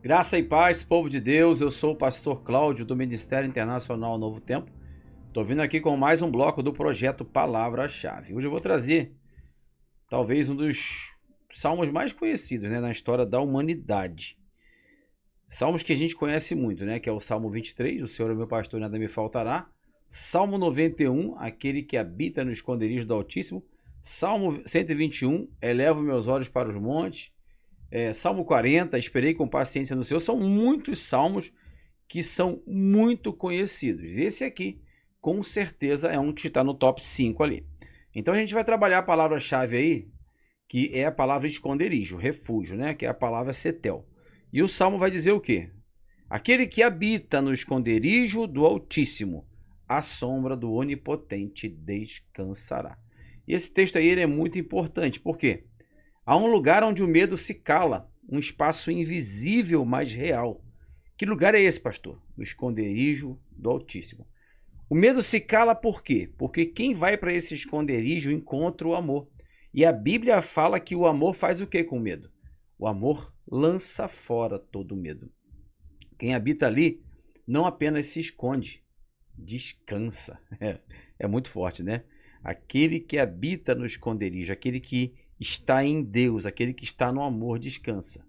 Graça e paz, povo de Deus, eu sou o pastor Cláudio do Ministério Internacional Novo Tempo. Estou vindo aqui com mais um bloco do projeto Palavra-Chave. Hoje eu vou trazer talvez um dos salmos mais conhecidos, na história da humanidade. Salmos que a gente conhece muito, que é o Salmo 23, o Senhor é meu pastor, nada me faltará. Salmo 91, aquele que habita no esconderijo do Altíssimo. Salmo 121, elevo meus olhos para os montes. Salmo 40, esperei com paciência no Senhor. São muitos salmos que são muito conhecidos. Esse aqui, com certeza, é um que está no top 5 ali. Então a gente vai trabalhar a palavra-chave aí, que é a palavra esconderijo, refúgio, que é a palavra setel. E o salmo vai dizer o quê? Aquele que habita no esconderijo do Altíssimo, à sombra do Onipotente descansará. E esse texto aí ele é muito importante, por quê? Há um lugar onde o medo se cala, um espaço invisível, mas real. Que lugar é esse, pastor? O esconderijo do Altíssimo. O medo se cala por quê? Porque quem vai para esse esconderijo encontra o amor. E a Bíblia fala que o amor faz o quê com o medo? O amor lança fora todo o medo. Quem habita ali não apenas se esconde, descansa. É muito forte, Aquele que habita no esconderijo, aquele que está em Deus, aquele que está no amor, descansa.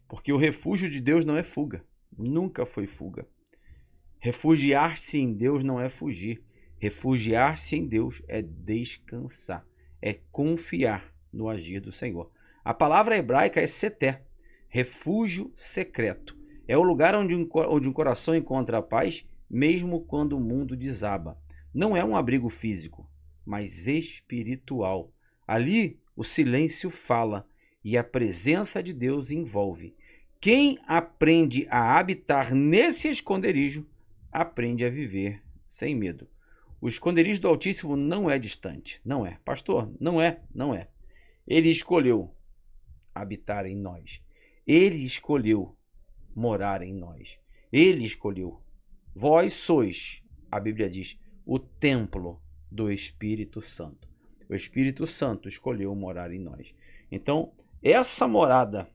Porque o refúgio de Deus não é fuga, nunca foi fuga. Refugiar-se em Deus não é fugir. Refugiar-se em Deus é descansar, é confiar no agir do Senhor. A palavra hebraica é seté, refúgio secreto. É o lugar onde um coração encontra a paz, mesmo quando o mundo desaba. Não é um abrigo físico, mas espiritual. Ali o silêncio fala e a presença de Deus envolve. Quem aprende a habitar nesse esconderijo, aprende a viver sem medo. O esconderijo do Altíssimo não é distante, não é. Pastor, não é. Ele escolheu habitar em nós. Ele escolheu morar em nós. Ele escolheu. Vós sois, a Bíblia diz, o templo do Espírito Santo. O Espírito Santo escolheu morar em nós. Então, essa morada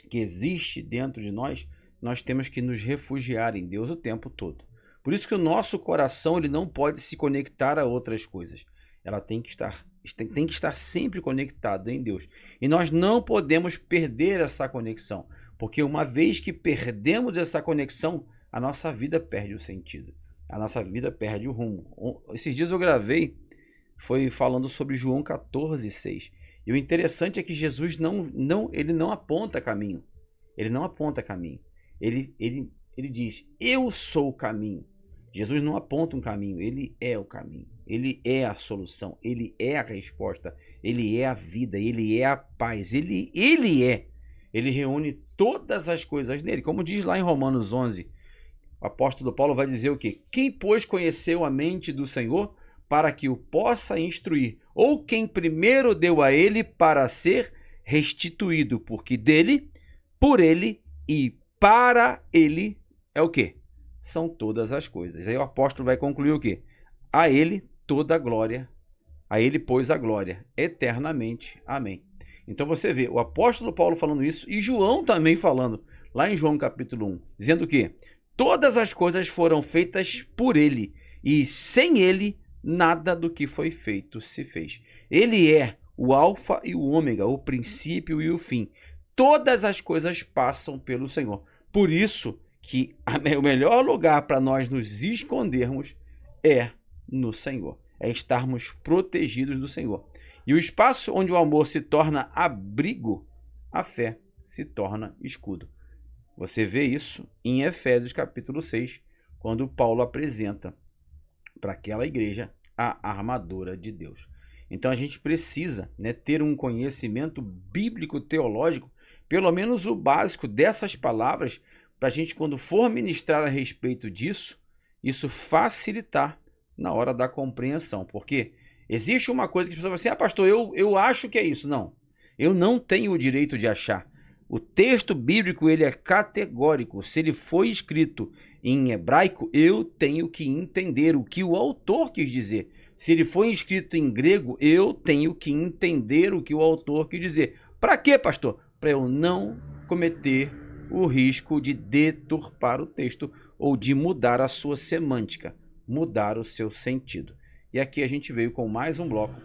que existe dentro de nós, nós temos que nos refugiar em Deus o tempo todo. Por isso que o nosso coração ele não pode se conectar a outras coisas. Ela tem que estar sempre conectado em Deus. E nós não podemos perder essa conexão, porque uma vez que perdemos essa conexão, a nossa vida perde o sentido. A nossa vida perde o rumo. Esses dias eu gravei, foi falando sobre João 14:6. E o interessante é que Jesus ele não aponta caminho. Ele não aponta caminho. Ele diz, eu sou o caminho. Jesus não aponta um caminho, ele é o caminho. Ele é a solução, ele é a resposta, ele é a vida, ele é a paz, ele é. Ele reúne todas as coisas nele. Como diz lá em Romanos 11, o apóstolo Paulo vai dizer o quê? Quem, pois, conheceu a mente do Senhor para que o possa instruir? Ou quem primeiro deu a ele para ser restituído? Porque dele, por ele e para ele é o quê? São todas as coisas. Aí o apóstolo vai concluir o quê? A ele toda a glória, a ele pois a glória, eternamente. Amém. Então você vê o apóstolo Paulo falando isso e João também falando, lá em João capítulo 1, dizendo o quê? Todas as coisas foram feitas por ele e sem ele nada do que foi feito se fez. Ele é o alfa e o ômega, o princípio e o fim. Todas as coisas passam pelo Senhor. Por isso que o melhor lugar para nós nos escondermos é no Senhor. É estarmos protegidos do Senhor. E o espaço onde o amor se torna abrigo, a fé se torna escudo. Você vê isso em Efésios capítulo 6, quando Paulo apresenta para aquela igreja a armadura de Deus. Então a gente precisa ter um conhecimento bíblico teológico, pelo menos o básico dessas palavras, para a gente, quando for ministrar a respeito disso, isso facilitar na hora da compreensão. Porque existe uma coisa que as pessoas falam assim, pastor, eu acho que é isso. Não, eu não tenho o direito de achar. O texto bíblico ele é categórico. Se ele foi escrito em hebraico, eu tenho que entender o que o autor quis dizer. Se ele foi escrito em grego, eu tenho que entender o que o autor quis dizer. Para quê, pastor? Para eu não cometer o risco de deturpar o texto ou de mudar a sua semântica, mudar o seu sentido. E aqui a gente veio com mais um bloco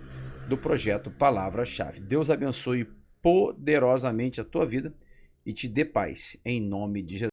do projeto Palavra-Chave. Deus abençoe poderosamente a tua vida e te dê paz, em nome de Jesus.